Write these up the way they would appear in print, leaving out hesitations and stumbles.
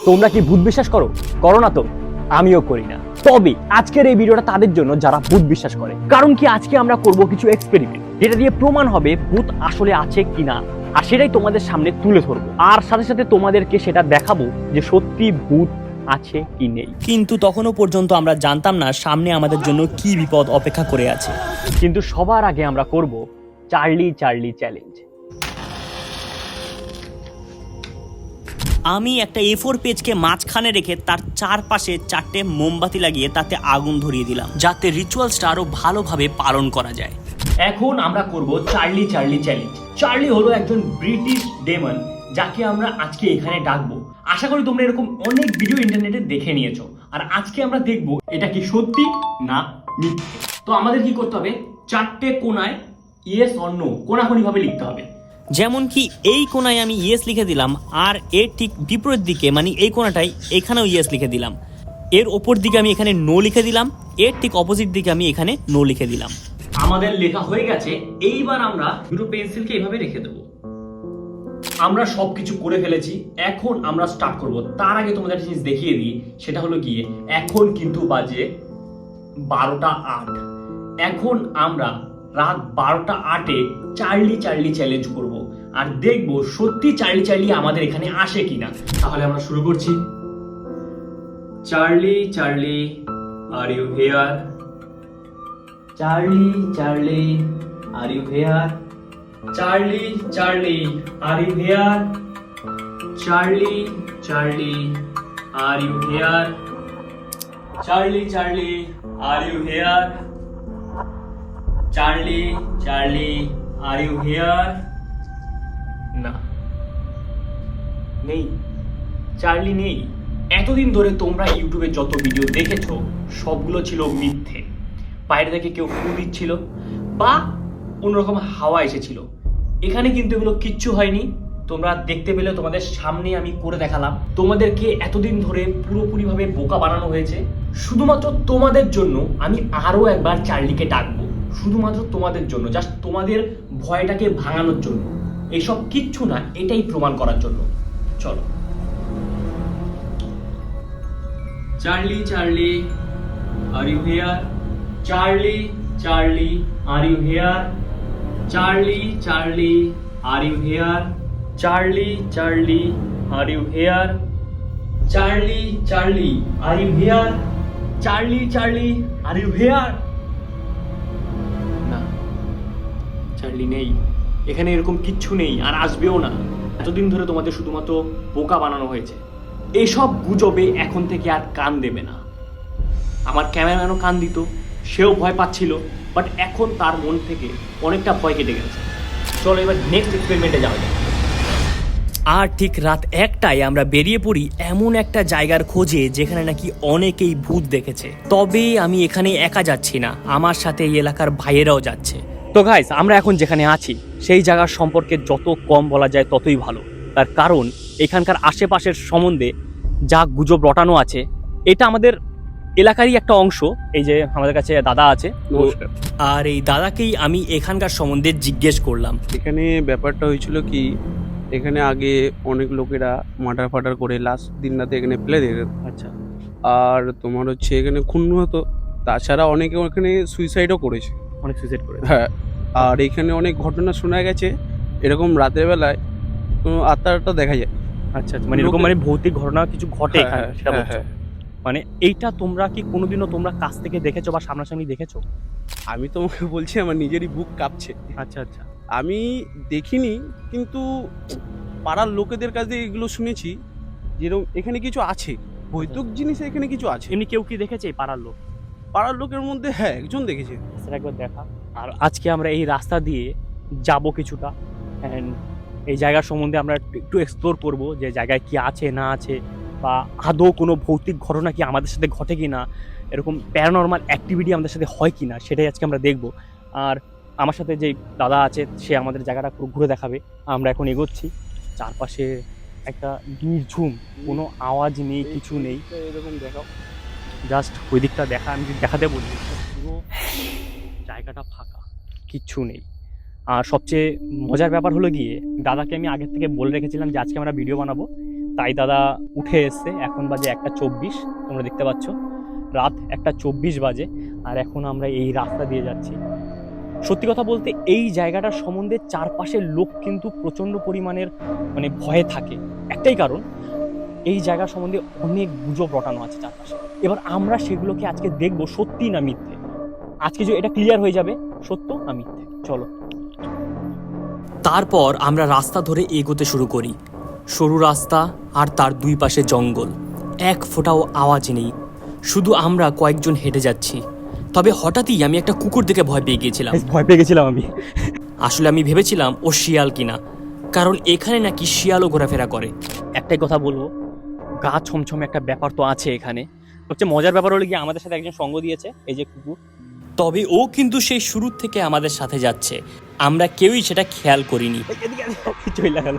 তোমরা কি ভূত বিশ্বাস করো? করো না তো? আমিও করি না। তবে আজকের এই ভিডিওটা তাদের জন্য যারা ভূত বিশ্বাস করে। কারণ কি আজকে আমরা করব কিছু এক্সপেরিমেন্ট, যেটা দিয়ে প্রমাণ হবে ভূত আসলে আছে কিনা, আর সেটাই তোমাদের সামনে তুলে ধরবো। আর সাথে সাথে তোমাদেরকে সেটা দেখাবো যে সত্যি ভূত আছে কি নেই। কিন্তু তখনও পর্যন্ত আমরা জানতাম না সামনে আমাদের জন্য কি বিপদ অপেক্ষা করে আছে। কিন্তু সবার আগে আমরা করব চার্লি চার্লি চ্যালেঞ্জ। আমি একটা A4 পেজকে মাঝখানে রেখে তার চারপাশে 4টে মোমবাতি লাগিয়ে তাতে আগুন ধরিয়ে দিলাম, যাতে রিচুয়ালসটা আরো ভালোভাবে পালন করা যায়। এখন আমরা করব চার্লি চার্লি চ্যালেঞ্জ। চার্লি হলো একজন ব্রিটিশ ডেমন, যাকে আমরা আজকে এখানে ডাকবো। আশা করি তোমরা এরকম অনেক ভিডিও ইন্টারনেটে দেখে নিয়েছো, আর আজকে আমরা দেখব এটা কি সত্যি না মিথ্যে। তো আমাদের কি করতে হবে? 4টে কোণায় ইয়েস অর নো কোনাকুনি ভাবে লিখতে হবে। যেমন কি এই কোণায় আমি ইয়েস লিখে দিলাম, আর এর ঠিক বিপরীত দিকে মানে এই কোণাটাই এখানেও ইয়েস লিখে দিলাম। এর ওপর দিকে আমি এখানে নো লিখে দিলাম, এর ঠিক অপোজিট দিকে আমি এখানে নো লিখে দিলাম। আমাদের লেখা হয়ে গেছে। এইবার আমরা দুটো পেন্সিলকে এইভাবে রেখে দেবো। আমরা সবকিছু করে ফেলেছি, এখন আমরা স্টার্ট করব। তার আগে তোমাদের একটা জিনিস দেখিয়ে দিই, সেটা হলো গিয়ে এখন কিন্তু বাজে 12টা 8। এখন আমরা রাত 12টা 8-এ চার্লি চার্লি চ্যালেঞ্জ করব, আর দেখব সত্যি চার্লি চার্লি আমাদের এখানে আসে কিনা। তাহলে আমরা শুরু করছি। Charlie Charlie are you here? Charlie Charlie are you here? Charlie Charlie are you here? Charlie Charlie are you here? Charlie Charlie are you here? Charlie Charlie are you here? না, নেই, চার্লি নেই। এতদিন ধরে তোমরা ইউটিউবে যত video দেখেছো সবগুলো ছিল মিথ্যে। বাইরে থেকে কেউ ফু দিচ্ছিল বা অন্যরকম হাওয়া এসেছিল। এখানে কিন্তু এগুলো কিচ্ছু হয়নি। তোমরা দেখতে পেলে তোমাদের সামনে আমি করে দেখালাম। তোমাদেরকে এতদিন ধরে পুরোপুরিভাবে বোকা বানানো হয়েছে। শুধুমাত্র তোমাদের জন্য আমি আরো একবার চার্লিকে ডাকবো, শুধুমাত্র তোমাদের জন্য, জাস্ট তোমাদের ভয়টাকে ভাঙানোর জন্য। এইসব কিচ্ছু না, এটাই প্রমাণ করার জন্য। চলো। Charlie Charlie are you here? Charlie Charlie are you here? Charlie Charlie are you here? Charlie Charlie are you here? Charlie Charlie are you here? Charlie Charlie are you here? না, চার্লি নেই। এখানে এরকম কিচ্ছু নেই, আর আসবেও না। এতদিন ধরে তোমাদের শুধুমাত্র বোকা বানানো হয়েছে। এইসব গুজবে এখন থেকে আর কান দেবে না। আমার ক্যামেরাম্যানও কান দিত, সেও ভয় পাচ্ছিল, বাট এখন তার মন থেকে অনেকটা ভয় কেটে গেছে। চলো এবার নেক্সট এক্সপেরিমেন্টে যাওয়া যায়। আর ঠিক রাত 1টায় আমরা বেরিয়ে পড়ি এমন একটা জায়গার খোঁজে যেখানে নাকি অনেকেই ভূত দেখেছে। তবে আমি এখানে একা যাচ্ছি না, আমার সাথে এই এলাকার ভাইয়েরাও যাচ্ছে। তো গাইস, আমরা এখন যেখানে আছি সেই জায়গার সম্পর্কে যত কম বলা যায় ততই ভালো। তার কারণ এখানকার আশেপাশের সম্বন্ধে যা গুজব রটানো আছে, এটা আমাদের এলাকারই একটা অংশ। এই যে আমাদের কাছে দাদা আছে, আর এই দাদাকেই আমি এখানকার সম্বন্ধে জিজ্ঞেস করলাম। এখানে ব্যাপারটা হয়েছিল কি, এখানে আগে অনেক লোকেরা মার্ডার ফাটার করে লাস্ট দিন রাতে এখানে ফেলে দিত। আচ্ছা, আর তোমার হচ্ছে এখানে খুন হতো। তাছাড়া অনেকে ওখানে সুইসাইডও করেছে। অনেক সুইসাইড করে। হ্যাঁ, আর এখানে অনেক ঘটনা শোনা গেছে এরকম রাতের বেলায় কোনো আত্মাটা দেখা যায়। আচ্ছা, মানে এরকম মানে ভৌতিক ঘটনা কিছু ঘটে হ্যাঁ, এখানে, সেটা হ্যাঁ, বলছো? হ্যাঁ। মানে এইটা তোমরা কি কোনোদিনও তোমরা কাছ থেকে দেখেছো বা সামনাসামনি দেখেছো? আমি তোমাকে বলছি, আমার নিজেরই বুক কাঁপছে। আচ্ছা আচ্ছা। আমি দেখিনি, কিন্তু পাড়ার লোকেদের কাছে এগুলো শুনেছি যেরকম এখানে কিছু আছে, বৈতুক জিনিস এখানে কিছু আছে। এমনি কেউ কি দেখেছে এই পাড়ার লোক? পাড়ার লোকের মধ্যে হ্যাঁ একজন দেখেছে। সেটা একবার দেখা। আর আজকে আমরা এই রাস্তা দিয়ে যাব কিছুটা, অ্যান্ড এই জায়গার সম্বন্ধে আমরা একটু এক্সপ্লোর করব, যে জায়গায় কি আছে না আছে, বা আদৌ কোনো ভৌতিক ঘটনা কি আমাদের সাথে ঘটে কি না, এরকম প্যারানর্মাল অ্যাক্টিভিটি আমাদের সাথে হয় কি না, সেটাই আজকে আমরা দেখব। আর আমার সাথে যে দাদা আছে সে আমাদের জায়গাটা পুরো ঘুরে দেখাবে। আমরা এখন এগোচ্ছি। চারপাশে একটা নির্ঝুম, কোনো আওয়াজ নেই, কিছু নেই। এরকম দেখাও, জাস্ট ওই দিকটা দেখা, আমি যদি দেখাতে বলি পুরো জায়গাটা ফাঁকা, কিচ্ছু নেই। আর সবচেয়ে মজার ব্যাপার হলো গিয়ে, দাদাকে আমি আগের থেকে বলে রেখেছিলাম যে আজকে আমরা ভিডিও বানাবো, তাই দাদা উঠে এসছে। এখন বাজে 1:24, তোমরা দেখতে পাচ্ছ রাত 1:24 বাজে। আর এখন আমরা এই রাস্তা দিয়ে যাচ্ছি। সত্যি কথা বলতে এই জায়গাটার সম্বন্ধে চারপাশের লোক কিন্তু প্রচণ্ড পরিমাণের মানে ভয়ে থাকে। একটাই কারণ, এই জায়গা সম্বন্ধে অনেক গুজব রটানো আছে চারপাশে। এবার আমরা সেগুলোকে আজকে দেখবো সত্যি না মিথ্যে। আজকে যে এটা ক্লিয়ার হয়ে যাবে সত্য না মিথ্যে। চলো। তারপর আমরা রাস্তা ধরে এগোতে শুরু করি। সরু রাস্তা আর তার দুই পাশে জঙ্গল, এক ফোঁটাও আওয়াজ নেই, শুধু আমরা কয়েকজন হেঁটে যাচ্ছি। তবে হঠাৎই আমি একটা কুকুর দেখে ভয় পেয়ে গেছিলাম আমি। আসলে আমি ভেবেছিলাম ও শিয়াল কিনা, কারণ এখানে নাকি শিয়ালও ঘোরাফেরা করে। একটাই কথা বলবো, গা ছমছমে একটা ব্যাপার তো আছে এখানে। সবচেয়ে মজার ব্যাপার হলো কি, আমাদের সাথে একজন সঙ্গ দিয়েছে, এই যে কুকুর। তবে ও কিন্তু সেই শুরু থেকে আমাদের সাথে যাচ্ছে, আমরা কেউই সেটা খেয়াল করিনি। চলে গেল।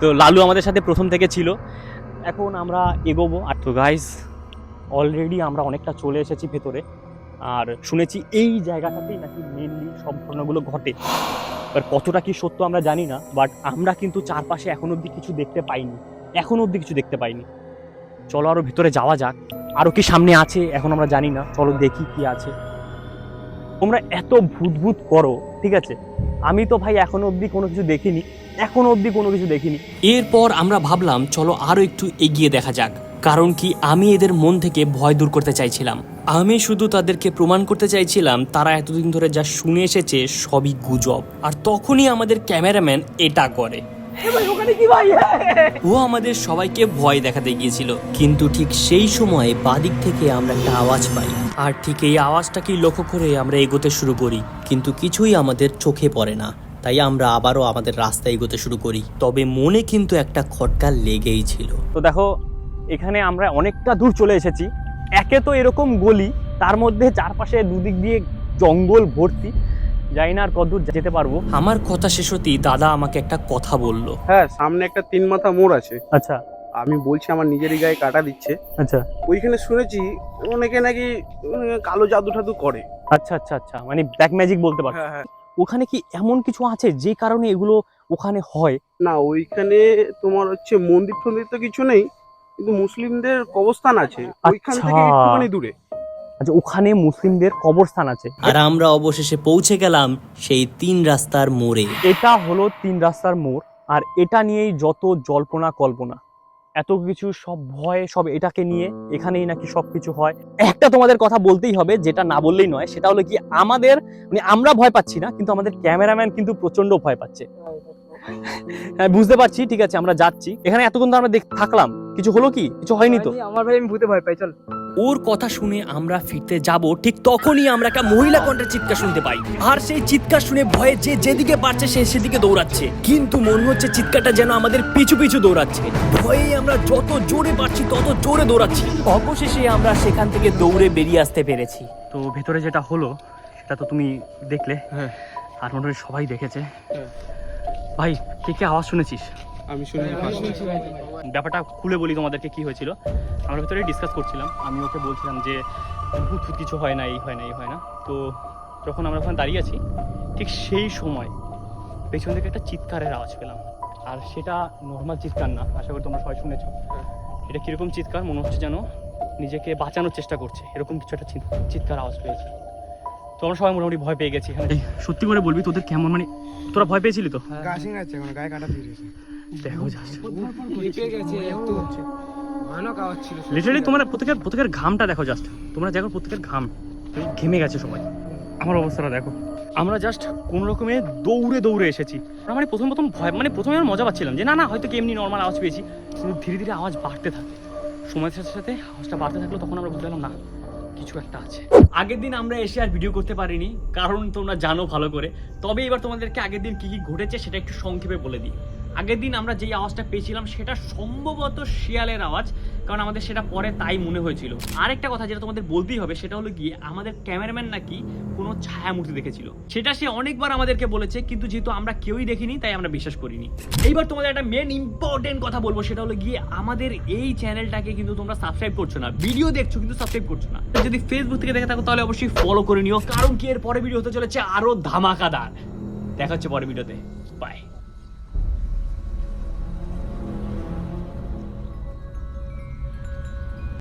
তো লালু আমাদের সাথে প্রথম থেকে ছিল। এখন আমরা এগোবো। আর তো গাইস, অলরেডি আমরা অনেকটা চলে এসেছি ভেতরে। আর শুনেছি এই জায়গাটাতেই নাকি মেনলি সব ঘটনাগুলো ঘটে। এবার কতটা কি সত্য আমরা জানি না, বাট আমরা কিন্তু চারপাশে এখন অবধি কিছু দেখতে পাইনি। চলো আরো ভিতরে যাওয়া যাক। আরো কি সামনে আছে এখন আমরা জানি না, চলো দেখি কি আছে। তোমরা এত ভূত করো, ঠিক আছে, আমি তো ভাই এখনো অবধি কোনো কিছু দেখিনি। এরপর আমরা ভাবলাম চলো আরো একটু এগিয়ে দেখা যাক, কারণ কি আমি এদের মন থেকে ভয় দূর করতে চাইছিলাম। আমি শুধু তাদেরকে প্রমাণ করতে চাইছিলাম তারা এতদিন ধরে যা শুনে এসেছে সবই গুজব। আর তখনই আমাদের ক্যামেরাম্যান এটা করে, ও আমাদের সবাইকে ভয় দেখাতে গিয়েছিল। কিন্তু ঠিক সেই সময় বাদিক থেকে আমরা একটা আওয়াজ পাই, আর ঠিক এই আওয়াজটাকেই লক্ষ্য করে আমরা এগোতে শুরু করি। কিন্তু কিছুই আমাদের চোখে পড়ে না, তাই আমরা আবারও আমাদের রাস্তায় এগোতে শুরু করি। তবে মনে কিন্তু একটা খটকা লেগেই ছিল। তো দেখো, এখানে আমরা অনেকটা দূর চলে এসেছি। একে তো এরকম গলি, তার মধ্যে চারপাশে দুদিক দিয়ে জঙ্গল ভর্তি, জানি না আর কতদূর যেতে পারবো। আমার কথা শেষ হতেই দাদা আমাকে একটা কথা বললো। হ্যাঁ, সামনে একটা 3 মাথা মোড় আছে। আচ্ছা আমি বলছি আমার নিজেরই গায়ে কাটা দিচ্ছে। আচ্ছা ওইখানে শুনেছি অনেকে নাকি কালো জাদু টাদু করে। আচ্ছা, মানে ব্ল্যাক ম্যাজিক বলতে পারো। হ্যাঁ। ওখানে কি এমন কিছু আছে যে কারণে এগুলো ওখানে হয়? না, ওইখানে তোমার হচ্ছে মন্দির টন্দির তো কিছু নেই, কিন্তু মুসলিমদের কবরস্থান আছে ওইখান আচ্ছা। থেকে একটুখানি দূরে। আচ্ছা, ওখানে মুসলিমদের কবরস্থান আছে। আর আমরা অবশেষে পৌঁছে গেলাম সেই 3 রাস্তার মোড়ে। এটা হলো 3 রাস্তার মোড়। আর এটা নিয়েই যত জল্পনা কল্পনা, এত কিছু, সব ভয়, সব এটাকে নিয়ে। এখানেই নাকি সবকিছু হয়। একটা তোমাদের কথা বলতেই হবে, যেটা না বললেই নয়, সেটা হলো কি আমাদের মানে আমরা ভয় পাচ্ছি না, কিন্তু আমাদের ক্যামেরাম্যান কিন্তু প্রচন্ড ভয় পাচ্ছে। হ্যাঁ, বুঝতে পারছি। ঠিক আছে, আমরা যাচ্ছি। এখানে এতক্ষণ তো আমরা থাকলাম, কিছু হলো কি? কিছু হয়নি তো? আমার ভাই, আমি ভূতে ভয় পাই, চল। ওর কথা শুনে আমরা ফিরতে যাব, ঠিক তখনই আমরা একটা মহিলা কণ্ঠের চিৎকার শুনতে পাই। আর সেই চিৎকার শুনে ভয়ে যে যেদিকে পারছে সে সেদিকে দৌড়াচ্ছে, কিন্তু মনে হচ্ছে চিৎকারটা যেন আমাদের পিছু পিছু দৌড়াচ্ছে। ভয়ে আমরা যত জোরে পারছি তত জোরে দৌড়াচ্ছি। অবশেষে আমরা সেখান থেকে দৌড়ে বেরিয়ে আসতে পেরেছি। তো ভেতরে যেটা হলো সেটা তো তুমি দেখলে। হ্যাঁ। আর মোটামুটি সবাই দেখেছে। ভাই, কে আওয়াজ শুনেছিস? আমি শুনেছি। ব্যাপারটা খুলে বলি তোমাদেরকে কি হয়েছিল। আমরা ভেতরে ডিসকাস করছিলাম, আমি ওকে বলছিলাম যে ভূত কিছু হয় না, এই হয় না। তো যখন আমরা ওখানে দাঁড়িয়ে আছি, ঠিক সেই সময় পেছন থেকে একটা চিৎকারের আওয়াজ পেলাম। আর সেটা নর্মাল চিৎকার না, আশা করি তোমরা সবাই শুনেছো। এটা কীরকম চিৎকার, মনে হচ্ছে যেন নিজেকে বাঁচানোর চেষ্টা করছে, এরকম কিছু একটা চিৎকার আওয়াজ পেয়েছে। তো আমরা সবাই মোটামুটি ভয় পেয়ে গেছি। এখানে সত্যি করে বলবি, তোদের কেমন, মানে তোরা ভয় পেয়েছিলি তো? গাছিং আছে, এখন গায়ে কাটা দিয়েছে। দেখো জাস্ট লিপে গেছে, একটু ভয়ানক আওয়াজ ছিল। লিটারালি তোমরা প্রত্যেকের ঘামটা দেখো, জাস্ট তোমরা দেখো প্রত্যেকের ঘাম ঘেমে গেছে সবাই। আমার অবস্থাটা দেখো। আমরা জাস্ট কোনো রকমে দৌড়ে এসেছি। আমরা মানে প্রথম ভয়, মানে প্রথমে আমরা মজা পাচ্ছিলাম যে না হয়তো কি এমনি নর্মাল আওয়াজ পেয়েছি, কিন্তু ধীরে ধীরে আওয়াজ বাড়তে থাকে। সময়ের সাথে সাথে আওয়াজটা বাড়তে থাকলো, তখন আমরা বুঝতে পারলাম না কিছু একটা আছে। আগের দিন আমরা এসে আর ভিডিও করতে পারিনি, কারণ তোমরা জানো ভালো করে। তবে এবার তোমাদেরকে আগের দিন কি ঘটেছে সেটা একটু সংক্ষেপে বলে দিই। আগের দিন আমরা যেই আওয়াজটা পেয়েছিলাম সেটা সম্ভবত শিয়ালের আওয়াজ, কারণ আমাদের সেটা পরে তাই মনে হয়েছিল। আরেকটা কথা যেটা তোমাদের বলতেই হবে সেটা হলো গিয়ে আমাদের ক্যামেরাম্যান নাকি কোনো ছায়ামূর্তি দেখেছিল। সেটা সে অনেকবার আমাদেরকে বলেছে, কিন্তু যেহেতু আমরা কেউই দেখিনি তাই আমরা বিশ্বাস করিনি। এইবার তোমাদের একটা মেন ইম্পর্টেন্ট কথা বলবো, সেটা হলো গিয়ে আমাদের এই চ্যানেলটাকে কিন্তু তোমরা সাবস্ক্রাইব করছো না। ভিডিও দেখছো কিন্তু সাবস্ক্রাইব করছো না। যদি ফেসবুক থেকে দেখে থাকো তাহলে অবশ্যই ফলো করে নিও, কারণ কি এর পরে ভিডিও হতে চলেছে আরো ধামাকাদার। দেখা হচ্ছে পরের ভিডিওতে। বাই।